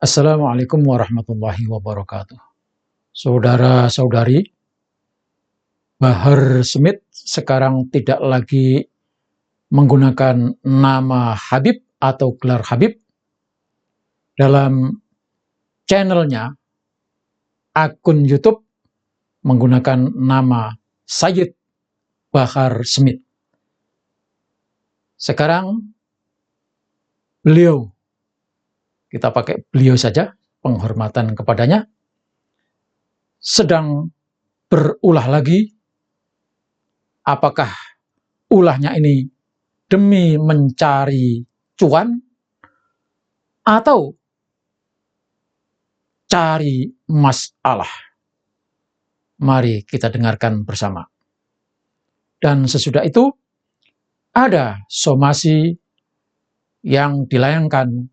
Assalamualaikum warahmatullahi wabarakatuh. Saudara-saudari, Bahar Smith sekarang tidak lagi menggunakan nama Habib atau gelar Habib. Dalam channelnya, akun YouTube menggunakan nama Sayyid Bahar Smith. Sekarang beliau, kita pakai beliau saja, penghormatan kepadanya, sedang berulah lagi. Apakah ulahnya ini demi mencari cuan atau cari masalah? Mari kita dengarkan bersama. Dan sesudah itu ada somasi yang dilayangkan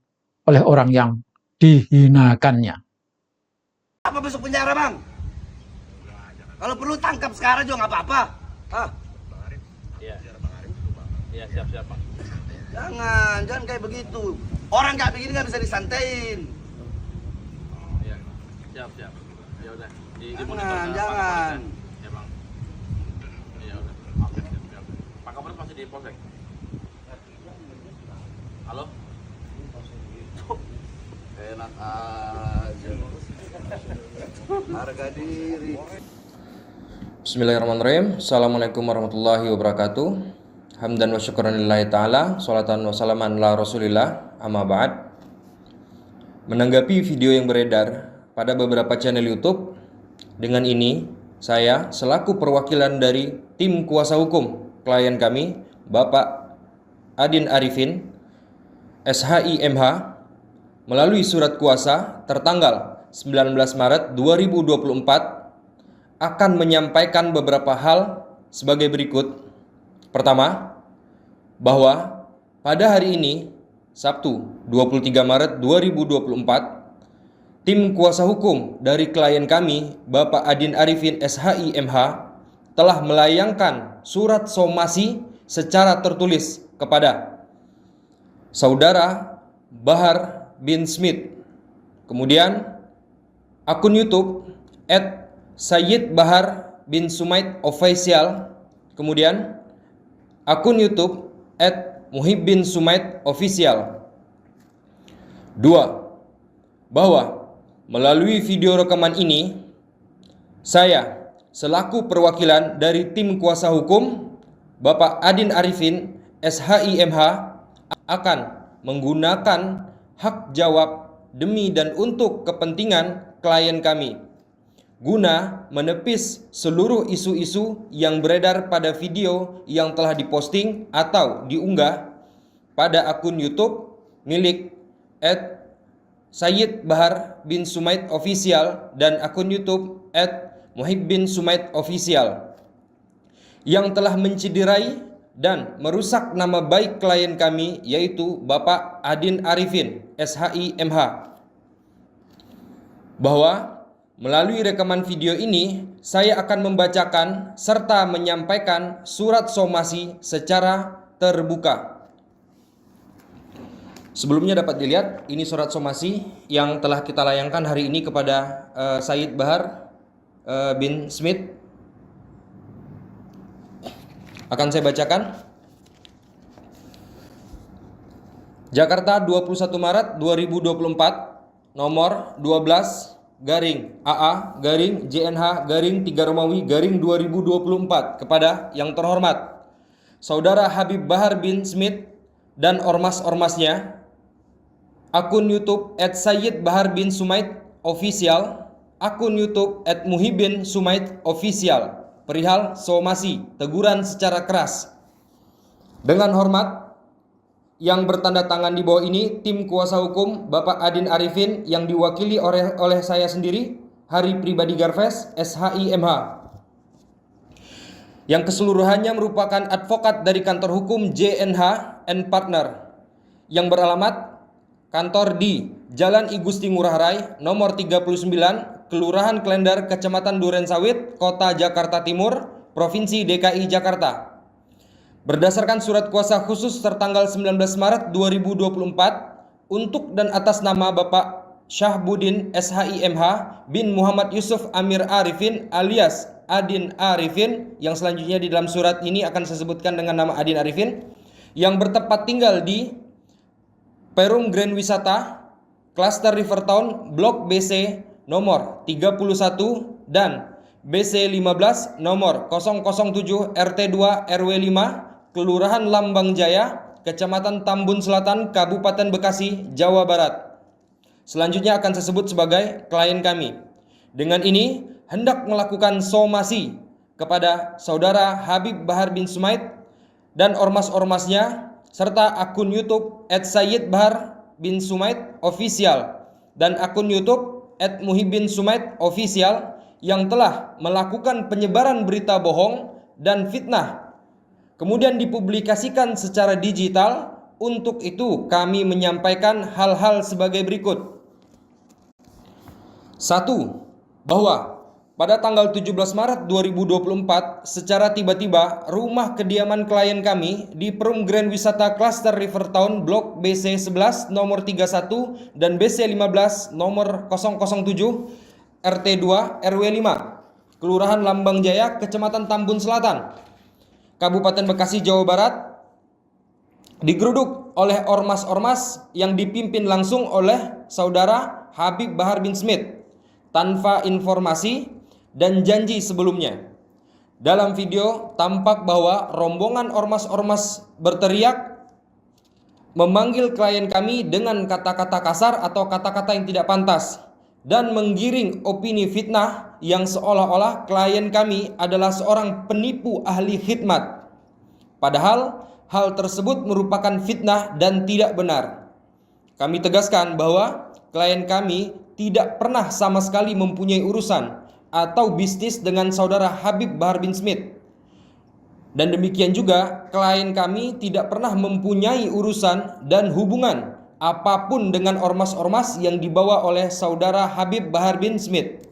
oleh orang yang dihinakannya. Apa besok penjara, Bang? Kalau perlu tangkap sekarang juga nggak apa-apa. Hah? Iya, siap, Bang. Jangan kayak begitu. Orang nggak begini nggak bisa disantein. Iya, siap. Ya udah. Jangan. Ya, Bang. Iya udah. Oke, siap. Pak Kapolres masih di polsek. Halo? Enak aja. Harga diri. Bismillahirrahmanirrahim. Assalamualaikum warahmatullahi wabarakatuh. Hamdan wa syukran lillahi ta'ala, salatan wa salaman ala rasulillah, amma ba'd. Menanggapi video yang beredar pada beberapa channel YouTube, dengan ini saya selaku perwakilan dari tim kuasa hukum klien kami, Bapak Adin Arifin, SHI-MH, melalui surat kuasa tertanggal 19 Maret 2024 akan menyampaikan beberapa hal sebagai berikut. Pertama, bahwa pada hari ini, Sabtu 23 Maret 2024, tim kuasa hukum dari klien kami, Bapak Adin Arifin SHI-MH, telah melayangkan surat somasi secara tertulis kepada Saudara Bahar bin Smith. Kemudian akun YouTube @Sayyid Bahar bin Sumait Official. Kemudian akun YouTube @Muhibbin Sumait Official. 2. Bahwa melalui video rekaman ini, saya selaku perwakilan dari tim kuasa hukum Bapak Adin Arifin SHI-MH akan menggunakan hak jawab demi dan untuk kepentingan klien kami, guna menepis seluruh isu-isu yang beredar pada video yang telah diposting atau diunggah pada akun YouTube milik @Sayyid Bahar bin Sumait Official dan akun YouTube @Muhibbin Sumait Official yang telah menciderai dan merusak nama baik klien kami, yaitu Bapak Adin Arifin SHI-MH. Bahwa melalui rekaman video ini, saya akan membacakan serta menyampaikan surat somasi secara terbuka. Sebelumnya dapat dilihat, ini surat somasi yang telah kita layangkan hari ini kepada Sayyid Bahar bin Smith. Akan saya bacakan. Jakarta 21 Maret 2024, nomor 12 AA JNH 3 Romawi 2024, kepada yang terhormat Saudara Habib Bahar bin Smith dan ormas-ormasnya, akun YouTube @Sayyid Bahar bin Sumait Official, akun YouTube @Muhibbin Sumait Official, perihal somasi teguran secara keras. Dengan hormat, yang bertanda tangan di bawah ini tim kuasa hukum Bapak Adin Arifin yang diwakili oleh saya sendiri, Hari Pribadi Garves SHI-MH, yang keseluruhannya merupakan advokat dari kantor hukum JNH and Partner yang beralamat kantor di Jalan I Gusti Ngurah Rai nomor 39, Kelurahan Klender, Kecamatan Durensawit, Kota Jakarta Timur, Provinsi DKI Jakarta. Berdasarkan surat kuasa khusus tertanggal 19 Maret 2024 untuk dan atas nama Bapak Syahbudin SHIMH bin Muhammad Yusuf Amir Arifin alias Adin Arifin, yang selanjutnya di dalam surat ini akan saya sebutkan dengan nama Adin Arifin, yang bertempat tinggal di Perum Grand Wisata, Cluster Rivertown, Blok BC nomor 31 dan BC 15 nomor 007 RT2 RW 5, Kelurahan Lambang Jaya, Kecamatan Tambun Selatan, Kabupaten Bekasi, Jawa Barat. Selanjutnya akan saya sebut sebagai klien kami. Dengan ini hendak melakukan somasi kepada saudara Habib Bahar bin Sumaid dan ormas-ormasnya serta akun YouTube @Sayyid_Bahar bin Sumaid Official dan akun YouTube @Muhibin Sumaid Official yang telah melakukan penyebaran berita bohong dan fitnah, kemudian dipublikasikan secara digital. Untuk itu kami menyampaikan hal-hal sebagai berikut. 1. Bahwa pada tanggal 17 Maret 2024 secara tiba-tiba rumah kediaman klien kami di Perum Grand Wisata Cluster Rivertown Blok BC 11 nomor 31 dan BC 15 nomor 007 RT2 RW 5, Kelurahan Lambang Jaya, Kecamatan Tambun Selatan, Kabupaten Bekasi, Jawa Barat, digeruduk oleh ormas-ormas yang dipimpin langsung oleh saudara Habib Bahar bin Smith tanpa informasi dan janji sebelumnya. Dalam video tampak bahwa rombongan ormas-ormas berteriak memanggil klien kami dengan kata-kata kasar atau kata-kata yang tidak pantas dan menggiring opini fitnah yang seolah-olah klien kami adalah seorang penipu ahli khidmat. Padahal hal tersebut merupakan fitnah dan tidak benar. Kami tegaskan bahwa klien kami tidak pernah sama sekali mempunyai urusan atau bisnis dengan saudara Habib Bahar bin Smith. Dan demikian juga klien kami tidak pernah mempunyai urusan dan hubungan apapun dengan ormas-ormas yang dibawa oleh saudara Habib Bahar bin Smith.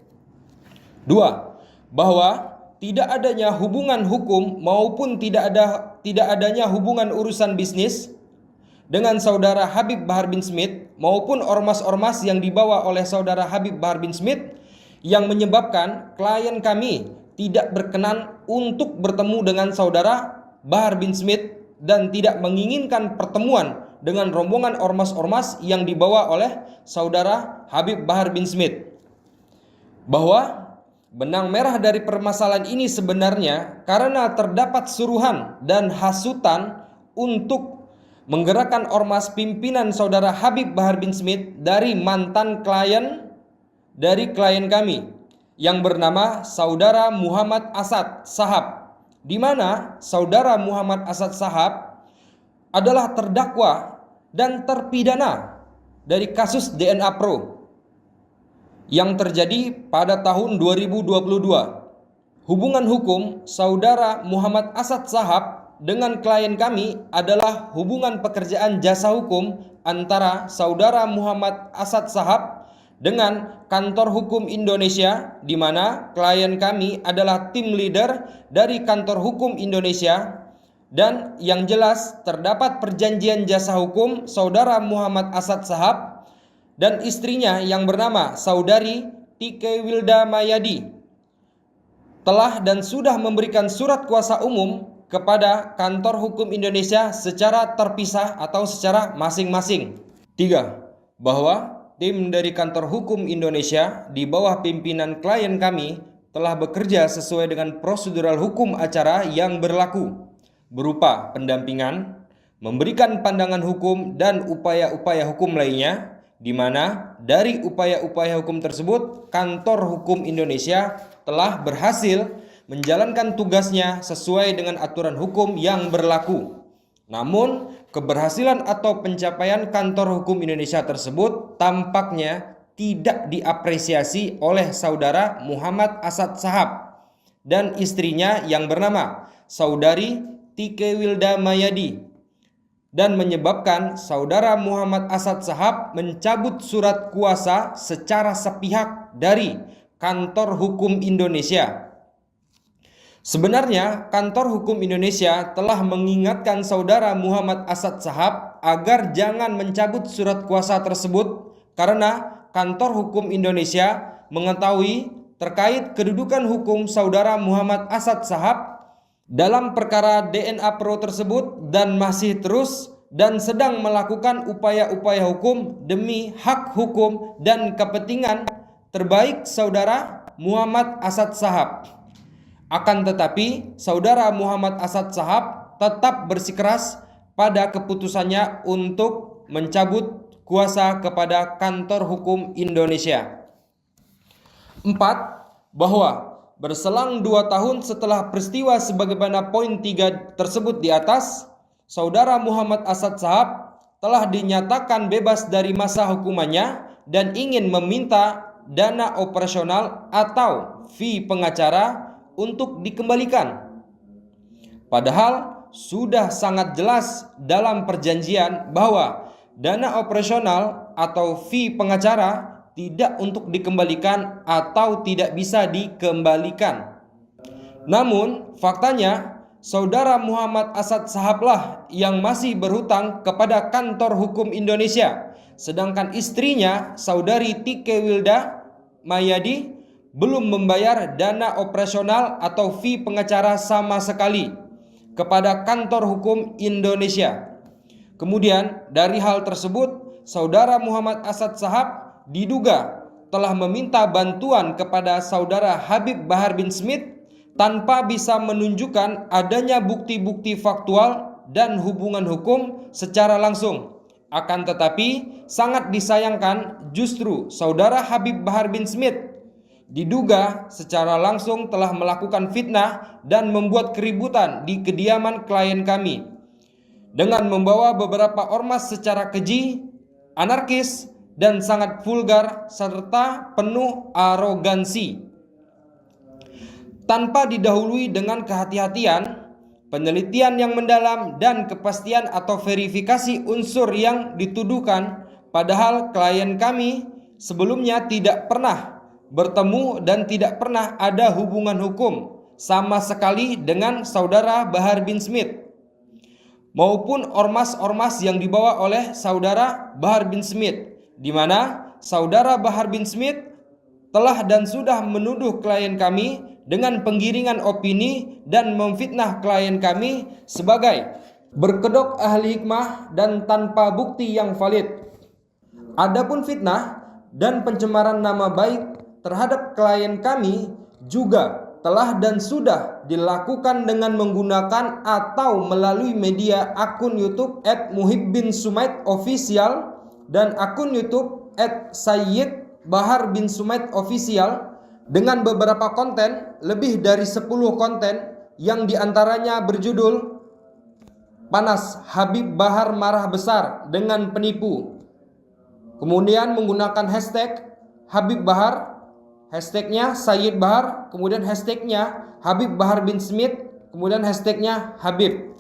2. Bahwa tidak adanya hubungan hukum maupun tidak adanya hubungan urusan bisnis dengan saudara Habib Bahar bin Smith maupun ormas-ormas yang dibawa oleh saudara Habib Bahar bin Smith yang menyebabkan klien kami tidak berkenan untuk bertemu dengan saudara Bahar bin Smith dan tidak menginginkan pertemuan dengan rombongan ormas-ormas yang dibawa oleh saudara Habib Bahar bin Smith. Bahwa benang merah dari permasalahan ini sebenarnya karena terdapat suruhan dan hasutan untuk menggerakkan ormas pimpinan saudara Habib Bahar bin Smith dari mantan klien dari klien kami yang bernama saudara Muhammad Asad Sahab, di mana saudara Muhammad Asad Sahab adalah terdakwa dan terpidana dari kasus DNA Pro yang terjadi pada tahun 2022. Hubungan hukum saudara Muhammad Asad Sahab dengan klien kami adalah hubungan pekerjaan jasa hukum antara saudara Muhammad Asad Sahab dengan Kantor Hukum Indonesia, di mana klien kami adalah tim leader dari Kantor Hukum Indonesia, dan yang jelas terdapat perjanjian jasa hukum saudara Muhammad Asad Sahab dan istrinya yang bernama saudari Tike Wilda Mayadi telah dan sudah memberikan surat kuasa umum kepada Kantor Hukum Indonesia secara terpisah atau secara masing-masing. 3. Bahwa tim dari Kantor Hukum Indonesia di bawah pimpinan klien kami telah bekerja sesuai dengan prosedural hukum acara yang berlaku, berupa pendampingan, memberikan pandangan hukum dan upaya-upaya hukum lainnya, di mana dari upaya-upaya hukum tersebut Kantor Hukum Indonesia telah berhasil menjalankan tugasnya sesuai dengan aturan hukum yang berlaku. Namun, keberhasilan atau pencapaian Kantor Hukum Indonesia tersebut tampaknya tidak diapresiasi oleh saudara Muhammad Asad Sahab dan istrinya yang bernama saudari Tike Wilda Mayadi, dan menyebabkan saudara Muhammad Asad Sahab mencabut surat kuasa secara sepihak dari Kantor Hukum Indonesia. Sebenarnya Kantor Hukum Indonesia telah mengingatkan saudara Muhammad Asad Sahab agar jangan mencabut surat kuasa tersebut karena Kantor Hukum Indonesia mengetahui terkait kedudukan hukum saudara Muhammad Asad Shahab dalam perkara DNA Pro tersebut dan masih terus dan sedang melakukan upaya-upaya hukum demi hak hukum dan kepentingan terbaik saudara Muhammad Asad Shahab. Akan tetapi, saudara Muhammad Asad Shahab tetap bersikeras pada keputusannya untuk mencabut kuasa kepada Kantor Hukum Indonesia. 4. Bahwa berselang 2 tahun setelah peristiwa sebagaimana poin 3 tersebut di atas, saudara Muhammad Asad Shahab telah dinyatakan bebas dari masa hukumannya dan ingin meminta dana operasional atau fee pengacara untuk dikembalikan. Padahal sudah sangat jelas dalam perjanjian bahwa dana operasional atau fee pengacara tidak untuk dikembalikan atau tidak bisa dikembalikan. Namun faktanya saudara Muhammad Asad Shahablah yang masih berhutang kepada Kantor Hukum Indonesia, sedangkan istrinya saudari Tike Wilda Mayadi belum membayar dana operasional atau fee pengacara sama sekali kepada Kantor Hukum Indonesia. Kemudian dari hal tersebut, saudara Muhammad Asad Shahab diduga telah meminta bantuan kepada saudara Habib Bahar bin Smith tanpa bisa menunjukkan adanya bukti-bukti faktual dan hubungan hukum secara langsung. Akan tetapi sangat disayangkan justru saudara Habib Bahar bin Smith diduga secara langsung telah melakukan fitnah dan membuat keributan di kediaman klien kami dengan membawa beberapa ormas secara keji, anarkis, dan sangat vulgar serta penuh arogansi. Tanpa didahului dengan kehati-hatian, penelitian yang mendalam dan kepastian atau verifikasi unsur yang dituduhkan, padahal klien kami sebelumnya tidak pernah bertemu dan tidak pernah ada hubungan hukum sama sekali dengan saudara Bahar bin Smith maupun ormas-ormas yang dibawa oleh saudara Bahar bin Smith, di mana saudara Bahar bin Smith telah dan sudah menuduh klien kami dengan penggiringan opini dan memfitnah klien kami sebagai berkedok ahli hikmah dan tanpa bukti yang valid. Adapun fitnah dan pencemaran nama baik terhadap klien kami juga telah dan sudah dilakukan dengan menggunakan atau melalui media akun YouTube @muhibbinsumaid_official dan akun YouTube @sayyid Bahar bin Sumaid Official dengan beberapa konten, lebih dari 10 konten yang diantaranya berjudul Panas Habib Bahar Marah Besar dengan Penipu. Kemudian menggunakan hashtag Habib Bahar, hashtagnya Sayyid Bahar, kemudian hashtagnya Habib Bahar bin Smith, kemudian hashtagnya Habib.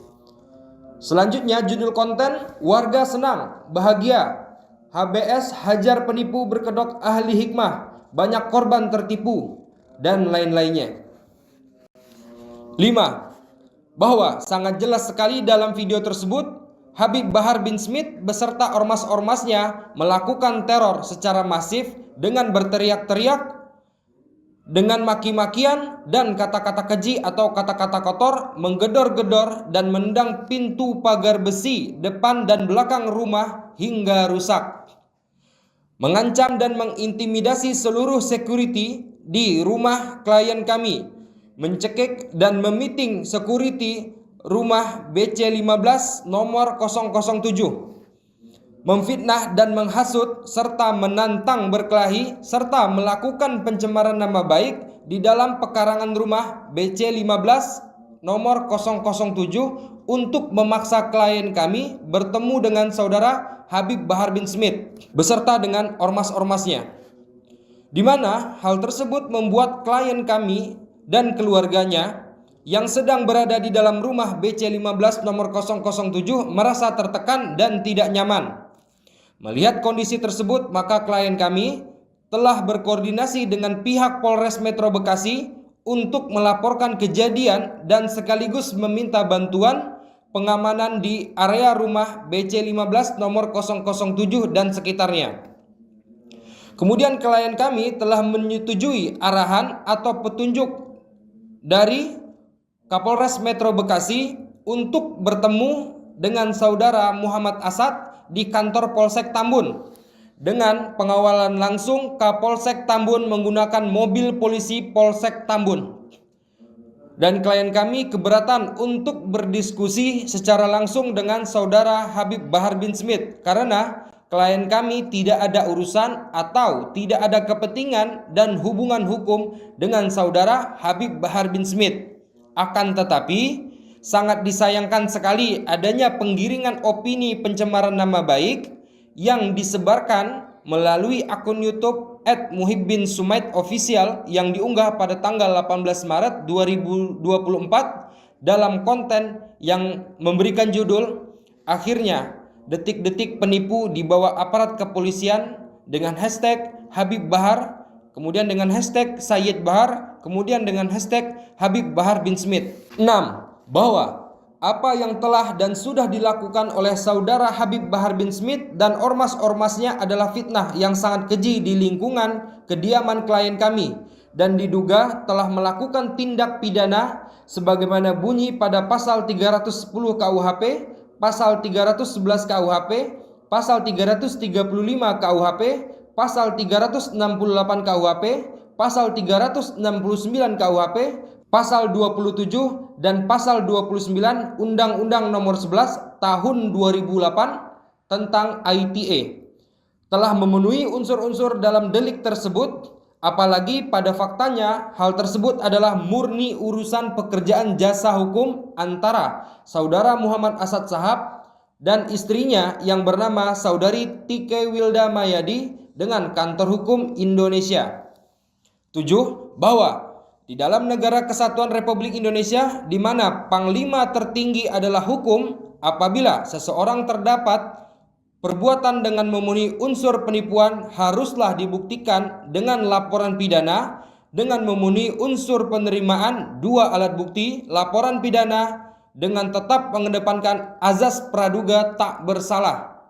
Selanjutnya judul konten warga senang, bahagia, HBS hajar penipu berkedok ahli hikmah, banyak korban tertipu, dan lain-lainnya. 5. Bahwa sangat jelas sekali dalam video tersebut Habib Bahar bin Smith beserta ormas-ormasnya melakukan teror secara masif dengan berteriak-teriak, dengan maki-makian dan kata-kata keji atau kata-kata kotor, menggedor-gedor dan menendang pintu pagar besi depan dan belakang rumah hingga rusak, mengancam dan mengintimidasi seluruh security di rumah klien kami, mencekik dan memiting security rumah BC15 nomor 007, memfitnah dan menghasut serta menantang berkelahi serta melakukan pencemaran nama baik di dalam pekarangan rumah BC15 nomor 007 untuk memaksa klien kami bertemu dengan saudara Habib Bahar bin Smith beserta dengan ormas-ormasnya, di mana hal tersebut membuat klien kami dan keluarganya yang sedang berada di dalam rumah BC15 nomor 007 merasa tertekan dan tidak nyaman. Melihat kondisi tersebut, maka klien kami telah berkoordinasi dengan pihak Polres Metro Bekasi untuk melaporkan kejadian dan sekaligus meminta bantuan pengamanan di area rumah BC15 nomor 007 dan sekitarnya. Kemudian klien kami telah menyetujui arahan atau petunjuk dari Kapolres Metro Bekasi untuk bertemu dengan saudara Muhammad Asad di kantor Polsek Tambun. Dengan pengawalan langsung, Kapolsek Tambun menggunakan mobil polisi Polsek Tambun. Dan klien kami keberatan untuk berdiskusi secara langsung dengan saudara Habib Bahar bin Smith karena klien kami tidak ada urusan atau tidak ada kepentingan dan hubungan hukum dengan saudara Habib Bahar bin Smith. Akan tetapi sangat disayangkan sekali adanya penggiringan opini pencemaran nama baik yang disebarkan melalui akun YouTube @muhibbinsumaid_official yang diunggah pada tanggal 18 Maret 2024 dalam konten yang memberikan judul "Akhirnya detik-detik penipu dibawa aparat kepolisian" dengan hashtag Habib Bahar, kemudian dengan hashtag Sayyid Bahar, kemudian dengan hashtag Habib Bahar bin Smith. 6. Bahwa apa yang telah dan sudah dilakukan oleh saudara Habib Bahar bin Smith dan ormas-ormasnya adalah fitnah yang sangat keji di lingkungan kediaman klien kami dan diduga telah melakukan tindak pidana sebagaimana bunyi pada pasal 310 KUHP, pasal 311 KUHP, pasal 335 KUHP, pasal 368 KUHP, pasal 369 KUHP, pasal 27 dan pasal 29 Undang-Undang Nomor 11 Tahun 2008 tentang ITE telah memenuhi unsur-unsur dalam delik tersebut, apalagi pada faktanya hal tersebut adalah murni urusan pekerjaan jasa hukum antara saudara Muhammad Asad Shahab dan istrinya yang bernama saudari Tike Wilda Mayadi dengan Kantor Hukum Indonesia. 7. Bahwa di dalam negara kesatuan Republik Indonesia di mana panglima tertinggi adalah hukum, apabila seseorang terdapat perbuatan dengan memenuhi unsur penipuan haruslah dibuktikan dengan laporan pidana dengan memenuhi unsur penerimaan 2 alat bukti laporan pidana dengan tetap mengedepankan azas praduga tak bersalah.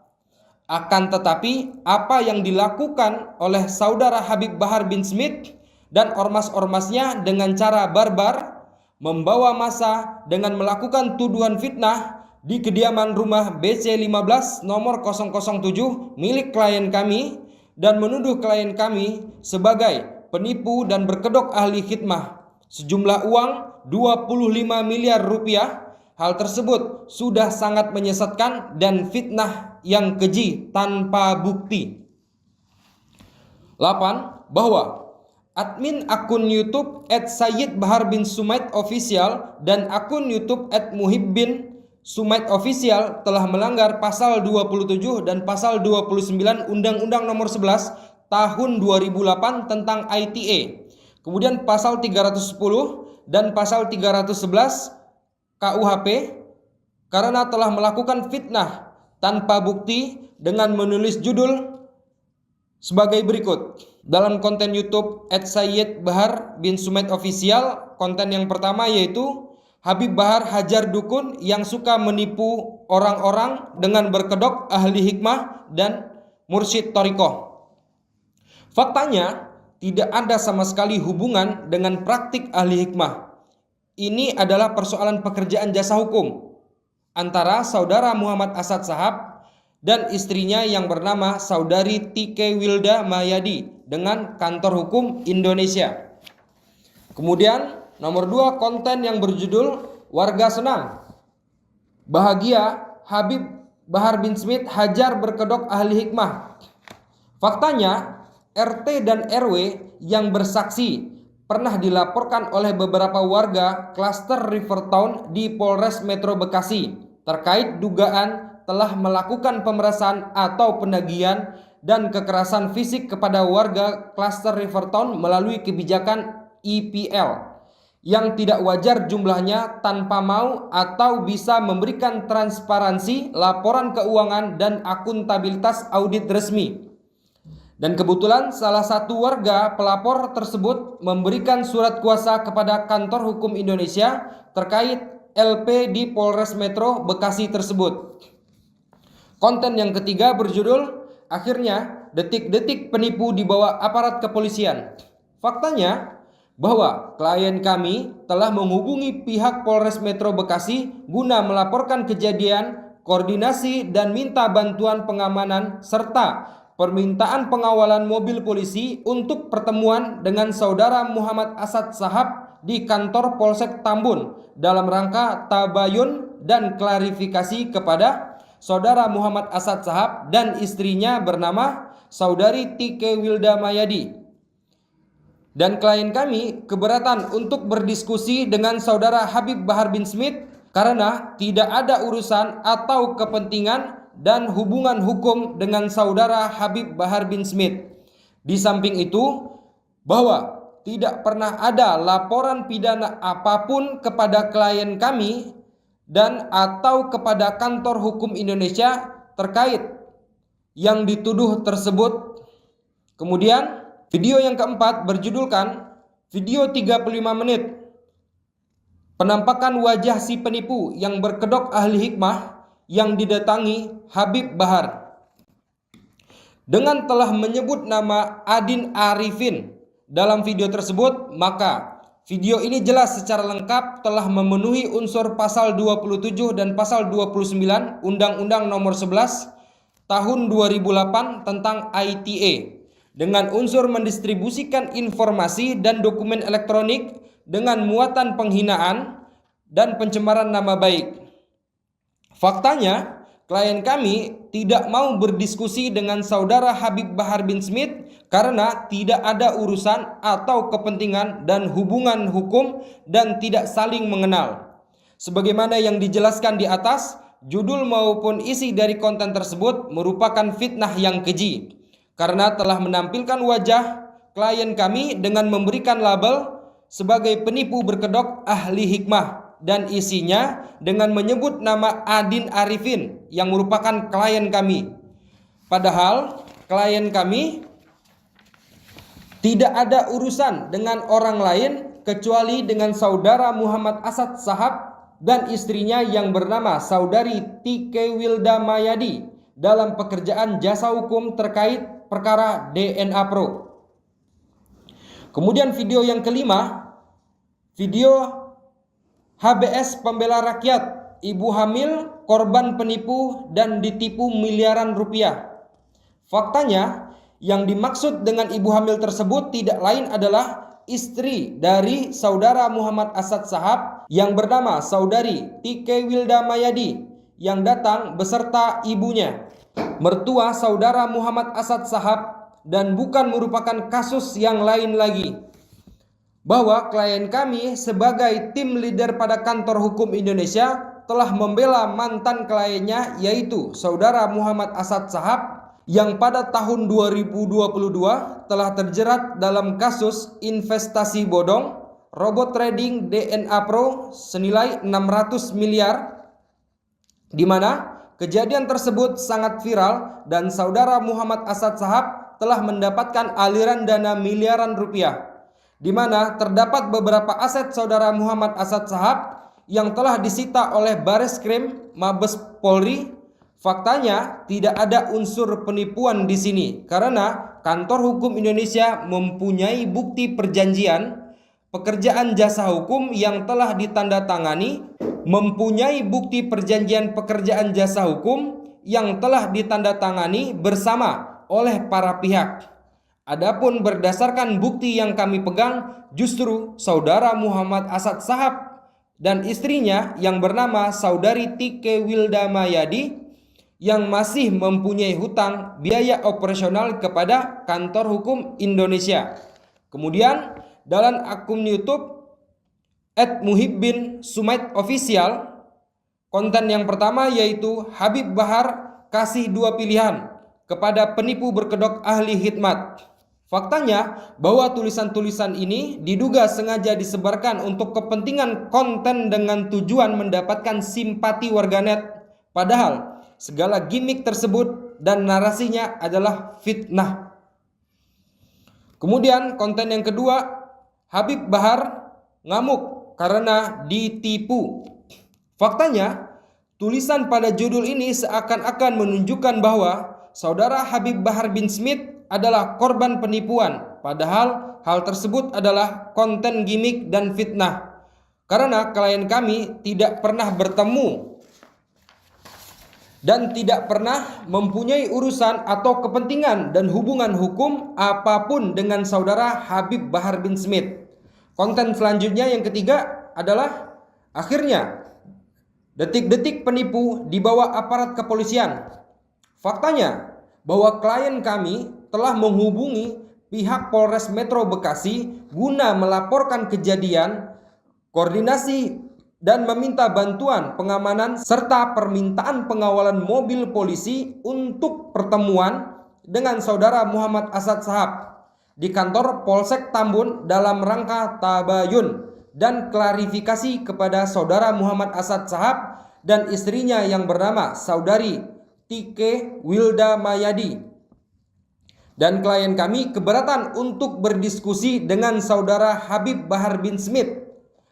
Akan tetapi apa yang dilakukan oleh saudara Habib Bahar bin Smith dan ormas-ormasnya dengan cara barbar membawa massa dengan melakukan tuduhan fitnah di kediaman rumah BC 15 nomor 007 milik klien kami dan menuduh klien kami sebagai penipu dan berkedok ahli khidmah sejumlah uang 25 miliar rupiah. Hal tersebut sudah sangat menyesatkan dan fitnah yang keji tanpa bukti. 8. Bahwa admin akun YouTube @sayyidbaharbinsumaid_official dan akun YouTube @muhibbinsumaid_official telah melanggar pasal 27 dan pasal 29 Undang-Undang Nomor 11 Tahun 2008 tentang ITE. Kemudian pasal 310 dan pasal 311 KUHP karena telah melakukan fitnah tanpa bukti dengan menulis judul sebagai berikut. Dalam konten YouTube @sayyidbaharbinsumaid_official, konten yang pertama yaitu Habib Bahar hajar dukun yang suka menipu orang-orang dengan berkedok ahli hikmah dan mursyid thariqah. Faktanya tidak ada sama sekali hubungan dengan praktik ahli hikmah. Ini adalah persoalan pekerjaan jasa hukum antara saudara Muhammad Asad Shahab dan istrinya yang bernama saudari Tike Wilda Mayadi dengan Kantor Hukum Indonesia. Kemudian nomor 2, konten yang berjudul Warga Senang Bahagia Habib Bahar bin Smith hajar berkedok ahli hikmah. Faktanya RT dan RW yang bersaksi pernah dilaporkan oleh beberapa warga klaster Rivertown di Polres Metro Bekasi terkait dugaan telah melakukan pemerasan atau penagihan dan kekerasan fisik kepada warga klaster Rivertown melalui kebijakan IPL yang tidak wajar jumlahnya tanpa mau atau bisa memberikan transparansi laporan keuangan dan akuntabilitas audit resmi. Dan kebetulan salah satu warga pelapor tersebut memberikan surat kuasa kepada Kantor Hukum Indonesia terkait LP di Polres Metro Bekasi tersebut. Konten yang ketiga berjudul Akhirnya detik-detik penipu dibawa aparat kepolisian. Faktanya bahwa klien kami telah menghubungi pihak Polres Metro Bekasi guna melaporkan kejadian, koordinasi dan minta bantuan pengamanan serta permintaan pengawalan mobil polisi untuk pertemuan dengan saudara Muhammad Asad Shahab di kantor Polsek Tambun dalam rangka tabayun dan klarifikasi kepada saudara Muhammad Asad Shahab dan istrinya bernama saudari Tike Wilda Mayadi. Dan klien kami keberatan untuk berdiskusi dengan saudara Habib Bahar bin Smith karena tidak ada urusan atau kepentingan dan hubungan hukum dengan saudara Habib Bahar bin Smith. Di samping itu, bahwa tidak pernah ada laporan pidana apapun kepada klien kami dan atau kepada kantor hukum Indonesia terkait yang dituduh tersebut. Kemudian video yang keempat berjudulkan video 35 menit penampakan wajah si penipu yang berkedok ahli hikmah yang didatangi Habib Bahar dengan telah menyebut nama Adin Arifin dalam video tersebut. Maka video ini jelas secara lengkap telah memenuhi unsur pasal 27 dan pasal 29 Undang-Undang Nomor 11 Tahun 2008 tentang ITE dengan unsur mendistribusikan informasi dan dokumen elektronik dengan muatan penghinaan dan pencemaran nama baik. Faktanya, klien kami tidak mau berdiskusi dengan saudara Habib Bahar bin Smith karena tidak ada urusan atau kepentingan dan hubungan hukum dan tidak saling mengenal. Sebagaimana yang dijelaskan di atas, judul maupun isi dari konten tersebut merupakan fitnah yang keji karena telah menampilkan wajah klien kami dengan memberikan label sebagai penipu berkedok ahli hikmah dan isinya dengan menyebut nama Adin Arifin yang merupakan klien kami. Padahal klien kami tidak ada urusan dengan orang lain kecuali dengan saudara Muhammad Asad Shahab dan istrinya yang bernama saudari Tike Wilda Mayadi dalam pekerjaan jasa hukum terkait perkara DNA Pro. Kemudian video yang kelima, video HBS Pembela Rakyat, ibu hamil, korban penipu dan ditipu miliaran rupiah. Faktanya, yang dimaksud dengan ibu hamil tersebut tidak lain adalah istri dari saudara Muhammad Asad Shahab yang bernama saudari Tike Wilda Mayadi yang datang beserta ibunya, mertua saudara Muhammad Asad Shahab, dan bukan merupakan kasus yang lain lagi. Bahwa klien kami sebagai tim leader pada kantor hukum Indonesia telah membela mantan kliennya yaitu saudara Muhammad Asad Shahab yang pada tahun 2022 telah terjerat dalam kasus investasi bodong, robot trading DNA Pro senilai 600 miliar, di mana kejadian tersebut sangat viral dan saudara Muhammad Asad Shahab telah mendapatkan aliran dana miliaran rupiah, di mana terdapat beberapa aset saudara Muhammad Asad Shahab yang telah disita oleh Bareskrim Mabes Polri. Faktanya tidak ada unsur penipuan di sini karena kantor hukum Indonesia mempunyai bukti perjanjian pekerjaan jasa hukum yang telah ditandatangani, mempunyai bukti perjanjian pekerjaan jasa hukum yang telah ditandatangani bersama oleh para pihak. Adapun berdasarkan bukti yang kami pegang, justru saudara Muhammad Asad Shahab dan istrinya yang bernama saudari Tike Wilda Mayadi yang masih mempunyai hutang biaya operasional kepada kantor hukum Indonesia. Kemudian dalam akun YouTube @muhibbin Sumait Official, konten yang pertama yaitu Habib Bahar kasih 2 pilihan kepada penipu berkedok ahli hikmat. Faktanya bahwa tulisan-tulisan ini diduga sengaja disebarkan untuk kepentingan konten dengan tujuan mendapatkan simpati warganet. Padahal segala gimmick tersebut dan narasinya adalah fitnah. Kemudian konten yang kedua, Habib Bahar ngamuk karena ditipu. Faktanya tulisan pada judul ini seakan-akan menunjukkan bahwa saudara Habib Bahar bin Smith adalah korban penipuan, padahal hal tersebut adalah konten gimmick dan fitnah. Karena klien kami tidak pernah bertemu dan tidak pernah mempunyai urusan atau kepentingan dan hubungan hukum apapun dengan saudara Habib Bahar bin Smith. Konten selanjutnya yang ketiga adalah akhirnya detik-detik penipu di bawah aparat kepolisian. Faktanya bahwa klien kami telah menghubungi pihak Polres Metro Bekasi guna melaporkan kejadian, koordinasi dan meminta bantuan pengamanan serta permintaan pengawalan mobil polisi untuk pertemuan dengan saudara Muhammad Asad Shahab di kantor Polsek Tambun dalam rangka tabayun dan klarifikasi kepada saudara Muhammad Asad Shahab dan istrinya yang bernama saudari Tike Wilda Mayadi. Dan klien kami keberatan untuk berdiskusi dengan saudara Habib Bahar bin Smith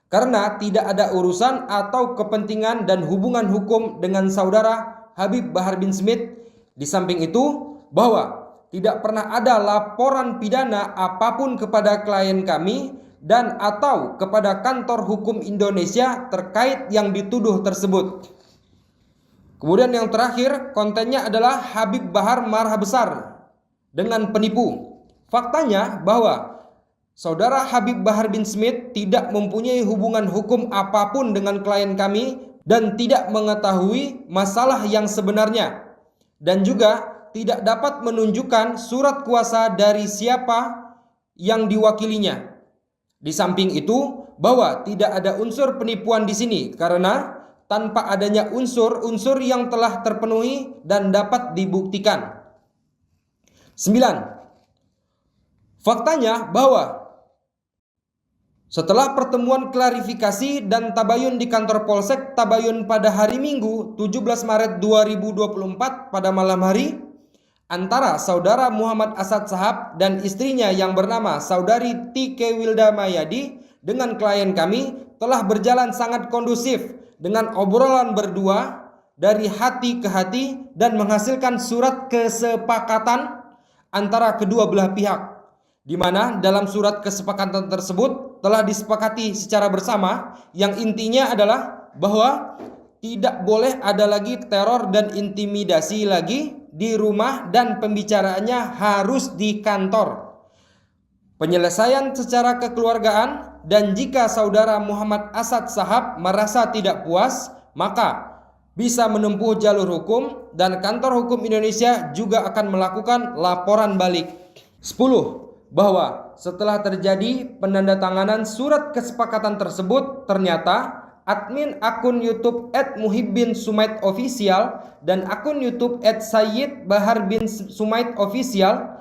karena tidak ada urusan atau kepentingan dan hubungan hukum dengan saudara Habib Bahar bin Smith. Di samping itu, bahwa tidak pernah ada laporan pidana apapun kepada klien kami dan atau kepada kantor hukum Indonesia terkait yang dituduh tersebut. Kemudian yang terakhir, kontennya adalah Habib Bahar marah besar dengan penipu. Faktanya bahwa saudara Habib Bahar bin Smith tidak mempunyai hubungan hukum apapun dengan klien kami dan tidak mengetahui masalah yang sebenarnya, dan juga tidak dapat menunjukkan surat kuasa dari siapa yang diwakilinya. Di samping itu, bahwa tidak ada unsur penipuan di sini karena tanpa adanya unsur-unsur yang telah terpenuhi dan dapat dibuktikan. 9. Faktanya bahwa setelah pertemuan klarifikasi dan tabayun di kantor Polsek Tabayun pada hari Minggu 17 Maret 2024 pada malam hari antara saudara Muhammad Asad Shahab dan istrinya yang bernama saudari Tike Wilda Mayadi dengan klien kami telah berjalan sangat kondusif dengan obrolan berdua dari hati ke hati dan menghasilkan surat kesepakatan antara kedua belah pihak, di mana dalam surat kesepakatan tersebut telah disepakati secara bersama yang intinya adalah bahwa tidak boleh ada lagi teror dan intimidasi lagi di rumah dan pembicaraannya harus di kantor. Penyelesaian secara kekeluargaan, dan jika saudara Muhammad Asad Shahab merasa tidak puas, maka bisa menempuh jalur hukum dan kantor hukum Indonesia juga akan melakukan laporan balik. 10. Bahwa setelah terjadi penandatanganan surat kesepakatan tersebut, ternyata admin akun YouTube @muhibbinsumaid_official dan akun YouTube @sayyid bahar bin sumaid official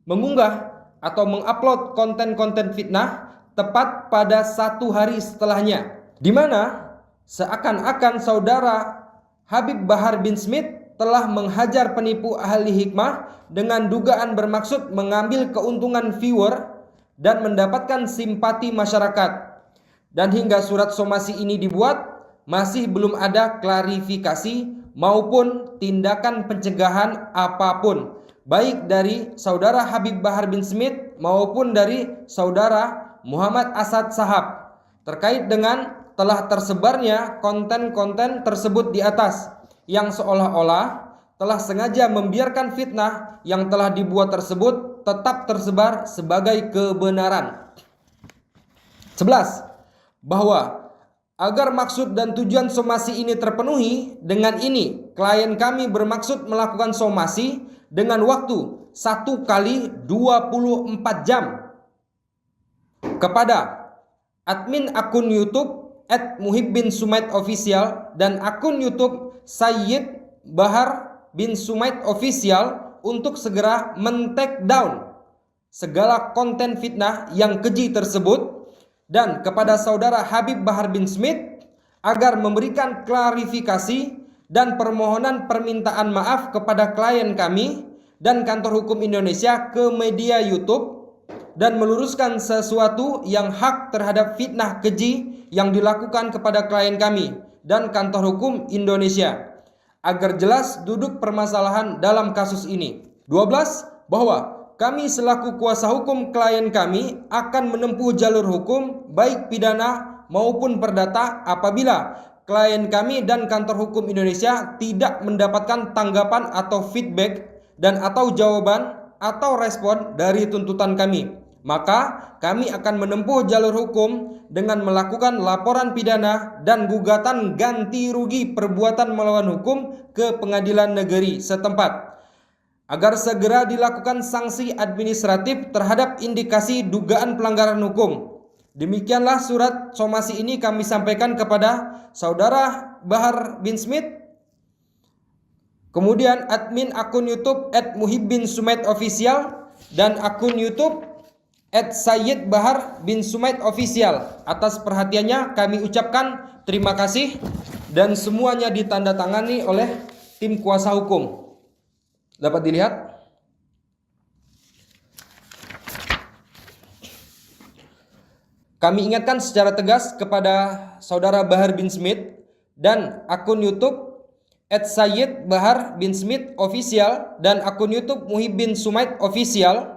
mengunggah atau mengupload konten-konten fitnah tepat pada 1 hari setelahnya, di mana seakan-akan saudara Habib Bahar bin Smith telah menghajar penipu ahli hikmah dengan dugaan bermaksud mengambil keuntungan viewer dan mendapatkan simpati masyarakat. Dan hingga surat somasi ini dibuat, masih belum ada klarifikasi maupun tindakan pencegahan apapun, baik dari saudara Habib Bahar bin Smith maupun dari saudara Muhammad Asad Shahab terkait dengan telah tersebarnya konten-konten tersebut di atas, yang seolah-olah telah sengaja membiarkan fitnah yang telah dibuat tersebut tetap tersebar sebagai kebenaran. 11. Bahwa agar maksud dan tujuan somasi ini terpenuhi, dengan ini klien kami bermaksud melakukan somasi dengan waktu 1 kali 24 jam kepada admin akun YouTube @muhibbinsumaid_official dan akun YouTube Sayyid Bahar bin Sumaid Official untuk segera men-take down segala konten fitnah yang keji tersebut, dan kepada saudara Habib Bahar bin Smith agar memberikan klarifikasi dan permohonan permintaan maaf kepada klien kami dan kantor hukum Indonesia ke media YouTube dan meluruskan sesuatu yang hak terhadap fitnah keji yang dilakukan kepada klien kami dan kantor hukum Indonesia, agar jelas duduk permasalahan dalam kasus ini. 12. Bahwa kami selaku kuasa hukum klien kami akan menempuh jalur hukum baik pidana maupun perdata apabila klien kami dan Kantor Hukum Indonesia tidak mendapatkan tanggapan atau feedback dan atau jawaban atau respon dari tuntutan kami. Maka kami akan menempuh jalur hukum dengan melakukan laporan pidana dan gugatan ganti rugi perbuatan melawan hukum ke pengadilan negeri setempat agar segera dilakukan sanksi administratif terhadap indikasi dugaan pelanggaran hukum. Demikianlah surat somasi ini kami sampaikan kepada Saudara Bahar bin Smith, kemudian admin akun YouTube @muhibbinsumaidofficial dan akun YouTube @sayyidbahar bin Sumaid Official. Atas perhatiannya kami ucapkan terima kasih dan semuanya ditandatangani oleh tim kuasa hukum. Dapat dilihat. Kami ingatkan secara tegas kepada Saudara Bahar bin Smith dan akun YouTube @sayyidbahar bin Smith Official dan akun YouTube Muhibbin Sumaid Official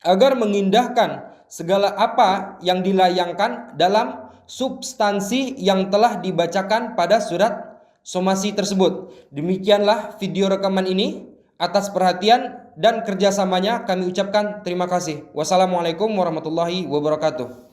agar mengindahkan segala apa yang dilayangkan dalam substansi yang telah dibacakan pada surat somasi tersebut. Demikianlah video rekaman ini. Atas perhatian dan kerjasamanya kami ucapkan terima kasih. Wassalamualaikum warahmatullahi wabarakatuh.